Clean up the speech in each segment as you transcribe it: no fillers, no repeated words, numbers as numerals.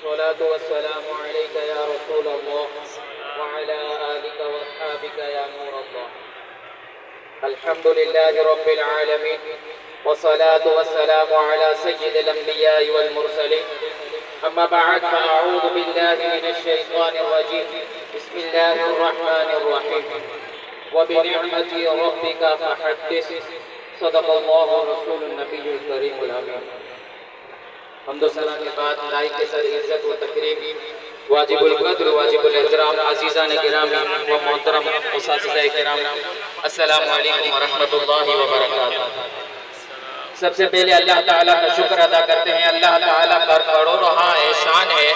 अस्सलातु वस्सलामु अलैका या रसूल अल्लाह व अला आलिका व अस्हाबिका या नूर अल्लाह। अल्हम्दुलिल्लाहि रब्बिल आलमीन वस्सलातु वस्सलामु अला सय्यिदिल अंबिया'i वल मुरसलीन। अम्मा बअद फअऊज़ु बिल्लाहि मिनश शैतानिर रजीम। बिस्मिल्लाहिर रहमानिर रहीम। व बिनिअमति रब्बिका फहद्दिस। सदक़ल्लाहु रसूलुन नबियुल करीमुल अमीन। हम्दो सना के बाद लाई के सर इज्जत व तकरीम वाजिबुल कद्र वाजिबुल एहतराम अज़ीज़ान किराम व मोहतरम उस्ताज़ किराम, अस्सलामु अलैकुम व रहमतुल्लाहि व बरकातुहू। सबसे पहले अल्लाह ताला का शुक्र अदा करते हैं। अल्लाह ताला पर करोड़ों एहसान है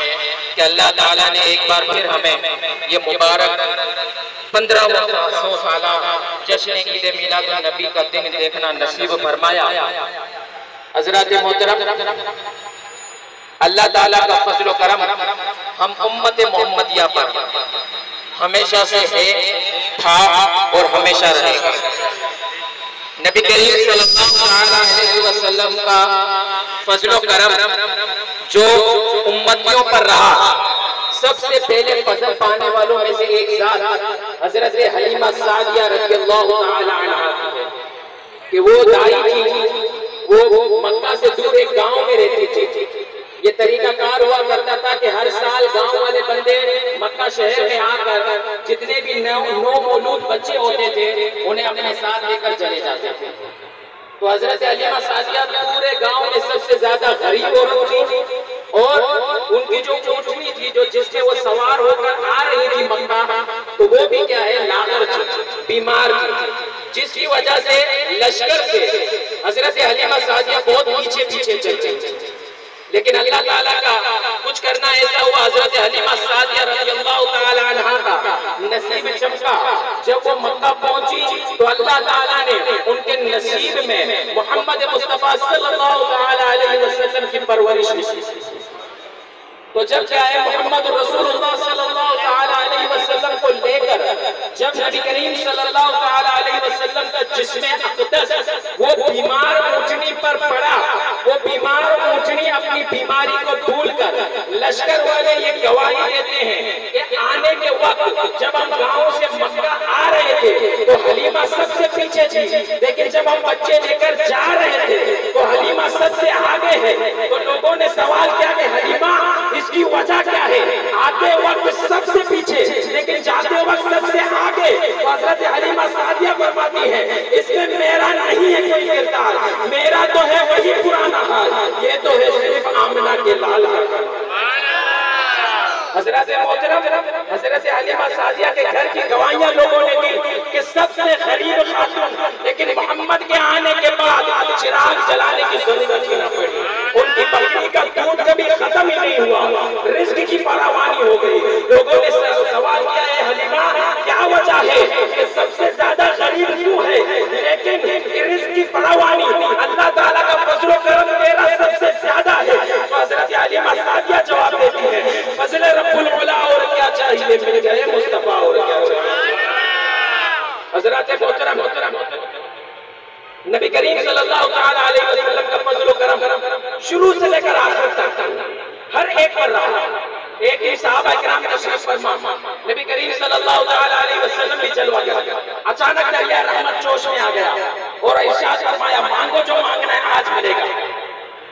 कि अल्लाह ताला ने एक बार फिर हमें ये मुबारक 15 साला जश्न ईद मिलादुन नबी का दिन देखना नसीब फरमाया। हज़रात मोहतरम, अल्लाह ताला का फज़ल व करम हम उम्मत मोहम्मदिया पर हमेशा से है, था और हमेशा रहेगा। नबी करीम सल्लल्लाहु अलैहि वसल्लम का फज़ल व करम जो उम्मतियों पर रहा, सबसे पहले फज़ल पाने वालों में से एक ज़ात हज़रत हलीमा सादिया रज़ियल्लाहु तआला अन्हा कि वो दाई थी, वो मक्का से दूर एक गांव में रहती थी। ये तरीका कार हुआ करता था कि हर साल गांव वाले बंदे मक्का शहर में आकर जितने भी नौ मौलूद बच्चे होते थे उन्हें अपने साथ लेकर चले जाते थे। तो हजरत हलीमा सादिया पूरे गांव में सबसे ज्यादा गरीब औरत थी और उनकी जो ऊँटनी थी, जो जिससे वो सवार होकर आ रही थी मक्का, तो वो भी क्या है, लागर थी, बीमार थी, जिसकी वजह से लश्कर से हजरत हलीमा सादिया बहुत पीछे पीछे चलते। लेकिन अल्लाह ताला का कुछ करना ऐसा हुआ, हजरत हलीमा सादिया रज़ियल्लाहु तआला अन्हा का नसीब चमका। जब वो मक्का पहुंची तो अल्लाह ताला ने उनके नसीब में मोहम्मद मुस्तफा सल्लल्लाहु तआला अलैहि वसल्लम की परवरिश की। तो जब क्या है, मोहम्मद रसूलुल्लाह सल्लल्लाहु तआला अलैहि वसल्लम को लेकर जब नबी करीम सल्लल्लाहु तआला अलैहि वसल्लम का जिस्म अक़दस वो बीमार ऊँटनी पर पड़ा, वो बीमार ऊँटनी अपनी बीमारी को भूलकर, लश्कर वाले ये गवाही देते हैं कि आने के वक्त जब हम गांव से मक्का आ रहे थे तो हलीमा सबसे पीछे थी, लेकिन जब हम बच्चे लेकर जा रहे थे तो हलीमा सबसे आगे है। तो लोगों ने सवाल किया कि हलीमा इसकी वजह क्या है, आते वक्त सबसे पीछे लेकिन जाते वक्त सबसे आगे। तो हज़रत हलीमा सादिया फरमाती है, इसमें मेरा नहीं है कोई किरदार, मेरा तो है वही पुराना हाल, ये तो है सिर्फ आमना के लाल हाल। हज़रत मोहतरम, हज़रत हलीमा सादिया के घर की गवाहियां लोगों ने दी कि सबसे गरीब खातून, लेकिन मोहम्मद के आने के बाद चिराग जलाने की ज़रूरत ही न पड़ी। उनकी बकरी का दूध कभी खत्म ही नहीं हुआ, रिज़्क़ की फरावानी हो गई। लोगों ने सवाल किया है, हलीमा क्या वजह है कि सबसे ज्यादा गरीब क्यों है, लेकिन रिज़्क़ की फरावानी अल्लाह ताला का फज़ल व करम तेरा सबसे ज्यादा है। तो हज़रत हलीमा सादिया जवाब देती है, फज़ल रब्बुल उला और क्या चाहिए, मिल गए मुस्तफा और क्या चाहिए। हज़रत मोहतरम, नबी करीम सल्लल्लाहु तआला अलैहि वसल्लम का फज़ल व करम शुरू से लेकर आखिर तक हर एक पर रहा। एक ही सहाबा किराम तशरीफ फरमा, नबी करीम सल्लल्लाहु तआला अलैहि वसल्लम भी जलवा गया। अचानक दरिया रहमत जोश में आ गया और इरशाद फरमाया, मांगो जो मांगना है आज मिलेगा।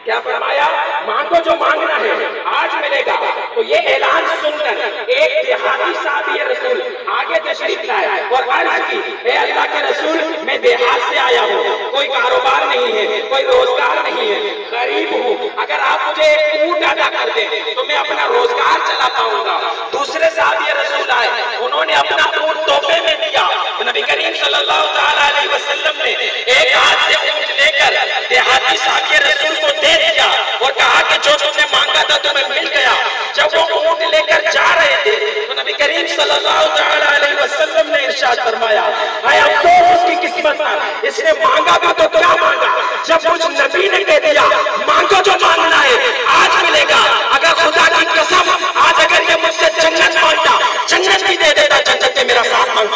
क्या फरमाया, मांगो जो मांगना है आज मिलेगा। तो ये ऐलान सुनकर एक देहाती साहबी रसूल आगे तशरीफ लाए और अर्ज की, हे अल्लाह के रसूल, मैं देहात से आया हूँ, कोई कारोबार नहीं है, कोई रोजगार नहीं है, गरीब हूँ, अगर आप मुझे एक ऊँट अदा कर दें तो मैं अपना रोजगार चला पाऊंगा। दूसरे साहबी रसूल आए, उन्होंने अपना ऊँट तोहफे में दिया। नबी करीम सल्लल्लाहु तआला अलैहि वसल्लम ने एक हाथ से ऊँट लेकर देहाती साहबी रसूल को दे दिया और कहा कि जो तुमने मांगा था तुम्हें मिल गया। जब वो ऊँट लेकर जा रहे थे तो नबी करीम सल्लल्लाहु तआला अलैहि वसल्लम ने इरशाद फरमाया, हाय अफसोस उसकी किस्मत पर, इसने मांगा भी तो क्या मांगा, जब कुछ नबी ने कह दिया मांगो जो मांगना है आज मिलेगा। अगर खुदा की कसम आज अगर ये मुझसे जन्नत मांगता, जन्नत भी दे देता, जन्नत में मेरा साथ मांगता।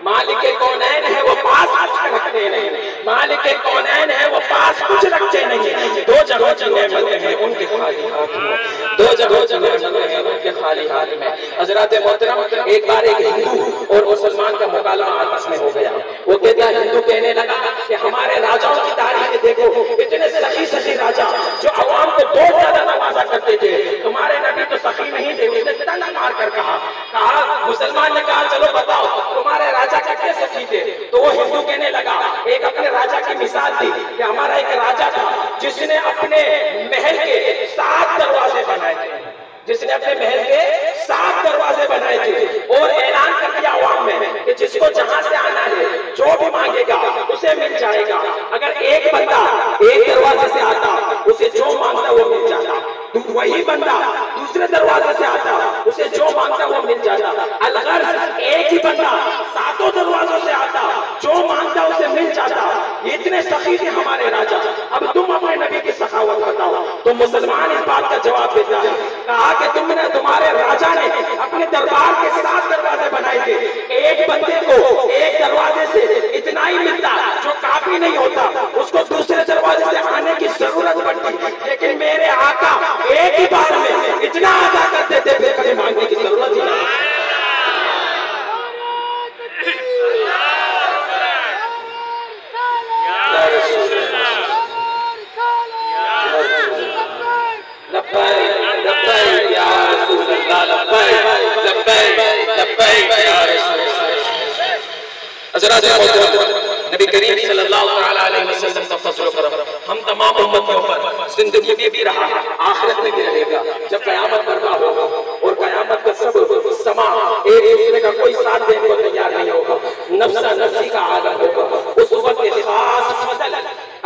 मालिक कौनैन रखते नहीं, मालिक के कौनैन है वो पास कुछ रखते नहीं। दो जगह नेमतें हैं उनके खाली हाथ में, दो जगह नेमतें हैं उनके खाली हाथ में। हजरत मोहतरम, एक बार एक हिंदू और मुसलमान का मुकालमा आपस में हो गया। वो कहता, हिंदू कहने लगा कि हमारे राजाओं की तारीफ देखो, इतने सखी सखी राजा जो अवाम को बहुत ज्यादा नवाजा करते थे, तुम्हारे नबी तो सखी नहीं थे। उसने ताना मार कर कहा, मुसलमान ने कहा चलो बताओ तुम्हारे राजा क्या सखी थे। तो वो हिंदू कहने लगा, एक अपने राजा की मिसाल दी कि हमारा एक राजा था जिसने अपने महल के 7 दरवाजे बनाए थे, जिसने अपने महल के 7 दरवाजे बनाए थे और ऐलान कर दिया अवाम में कि जिसको जहां से आना है जो भी मांगेगा उसे मिल जाएगा। अगर एक बंदा एक दरवाजे से आता उसे जो मांगता वो मिल जाता, वही बंदा दूसरे दरवाजे से आता उसे जो मांगता वो मिल जाता। अलगर एक ही बंदा 7 दरवाजों से आता, जो मांगता उसे मिल जाता। इतने सखी थे हमारे राजा। अब तुम अपने नबी की सखावत बताओ। तो मुसलमान इस बात का जवाब देता है, कहा कि तुमने, तुम्हारे राजा ने अपने दरबार के 7 दरवाजे बनाए थे, एक बंदे को एक दरवाजे से इतना ही मिलता जो काफी नहीं होता, उसको दूसरे दरवाजे से आने की जरूरत पड़ती। लेकिन मेरे आका एक ही बार में इतना अदा कर देते थे, कभी मांगने की जरूरत ही नहीं। नबी करीम सल्लल्लाहु अलैहि वसल्लम का फज़ल करम हम तमाम उम्मतियों पर जिंदगी में भी रहा, आखिरत में भी रहेगा। जब क़यामत बर्पा होगा और क़यामत का सब समा एक दूसरे का कोई साथ देने को तैयार नहीं होगा, नफ्सा नफ्सी का आलम होगा। उस वक्त खास फज़ल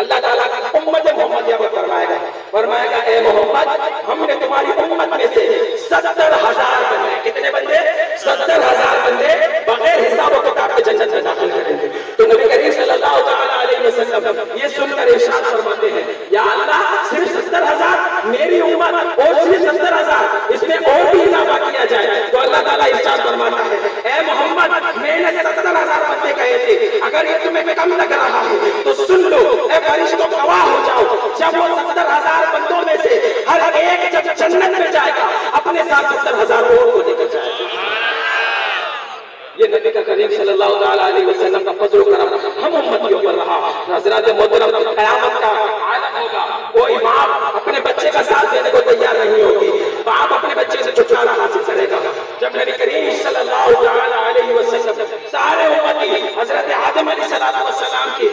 अल्लाह ताला उम्मत मोहम्मदिया को फरमाएगा, ए मोहम्मद, हमने तुम्हारी उम्मत में से 70,000 बंदे, कितने बंदे? 70,000 बंदे बगैर हिसाब और किताब के जन्नत में दाखिल करेंगे। तो नबी करीम सल्लल्लाहु अलैहि वसल्लम ये सुनकर इरशाद फरमाते हैं, या अल्लाह, सिर्फ 70,000 मेरी उम्मत और सिर्फ 70,000 इसमें और भी इजाफा किया जाए। तो अल्लाह ताला इरशाद फरमाता है, ए मोहम्मद, मैंने 70,000 बंदे कहे थे, अगर ये तुम्हें कम लग रहा है तो सुन लो, ए फरिश्तों गवाह हो जाओ, जब वो 70,000 बंदों में से हर एक जब जन्नत में जाएगा अपने साथ 70,000 और को लेकर जाएगा। ये नबी का करीम सल्लल्लाहु अलैहि वसल्लम का फज़ल करम हम उम्मतियों पर रहा। हज़रत मोहतरम, क़यामत का आलम होगा, कोई बाप अपने बच्चे का साथ देने को तैयार नहीं होगी, बाप अपने बच्चे से छुटकारा हासिल करेगा। जब नबी करीम सल्लल्लाहु अलैहि वसल्लम सारे उम्मती हज़रत आदम अलैहिस्सलाम के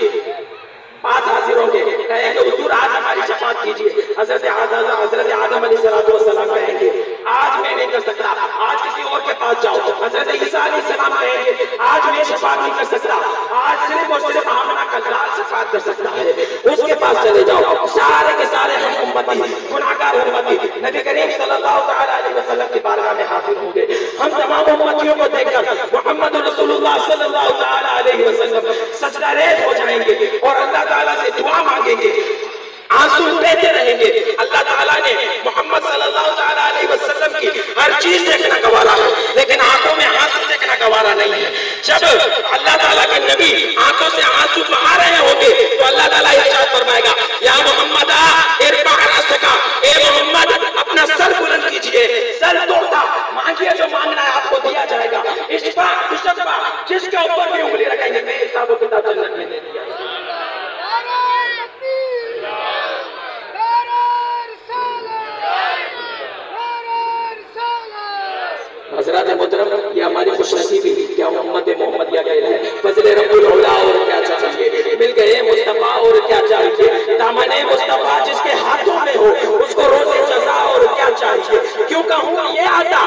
पास हाजिर होंगे, कहेंगे हुजूर आज हमारी शफाअत कीजिए। हज़रत आदम अलैहिस्सलाम कहेंगे, आज मैं नहीं कर सकता, आज किसी और के पास जाओ। हज़रत ईसा अलैहिस्सलाम कहेंगे, आज मैं शफाअत नहीं कर सकता, आज सिर्फ और सिर्फ आमना का लाल शफाअत कर सकता है, उसके पास चले जाओ। सारे के सारे हम उम्मती, गुनाहगार उम्मती नबी करीम सल्लल्लाहु अलैहि वसल्लम की बारगाह में हाजिर होंगे। हम तमाम उम्मतियों को देखकर मुहम्मद रसूलुल्लाह सल्लल्लाहु अलैहि वसल्लम सजदा रेज़ हो जाएंगे और अल्लाह ताला से दुआ मांगेंगे, आंसू बहते रहेंगे। अल्लाह ताला ने मोहम्मद सल्लल्लाहु अलैहि वसल्लम की हर चीज देखना गवारा है, लेकिन आंखों में आंसू देखना गवारा नहीं है। जब अल्लाह ताला के नबी आंखों से आंसू बहा रहे होंगे तो अल्लाह ताला इरशाद फरमाएगा, या मोहम्मद इरफा रअसका, ए मोहम्मद अपना सर बुलंद कीजिए, सर तोड़ता मांगिए, जो मांगना है आपको दिया जाएगा। इश्फा इश्फा, जिसके ऊपर भी उंगली रखेंगे मैं हिसाब और किताब जन्नत में दे दिया। हज़रत मोहतरम, ये हमारी खुशनसीबी क्या उम्मत मोहम्मदिया के है। फज़ल रब्बुल औला और क्या चाहिए, मिल गए मुस्तफ़ा और क्या चाहिए, दामने मुस्तफ़ा जिसके हाथों में हो उसको रोज़े जज़ा और क्या चाहिए। क्यों कहूँ ये आता